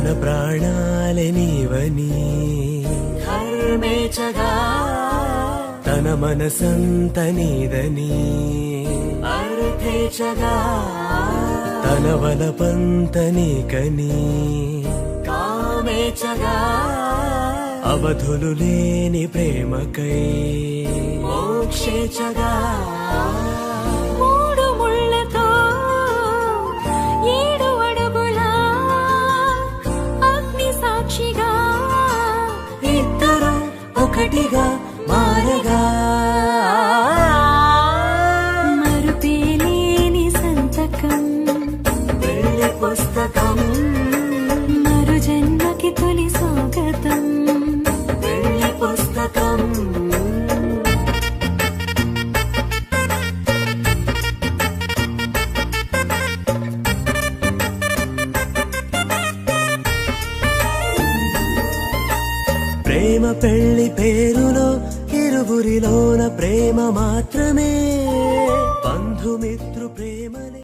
తన ప్రాణాలే నీవని ధర్మేచగా తన మనసంత నీదని అర్థేచగా తన వలపంత నీకని కామేచగా అవధులు లేని ప్రేమకై మోక్షేచగా మూడు ముళ్ళతో 7 అడుగుల అగ్ని సాక్షిగా ఇద్దరు ఒకటిగా మారగా మరుపేలేని సంతకం పెళ్లి పుస్తకం మరు జన్మకి తొలి స్వాగతం పెళ్లి పుస్తకం ప్రేమ పెళ్లి పేరులో ఇరువురిలోన ప్రేమ మాత్రమే బంధుమిత్రు ప్రేమలే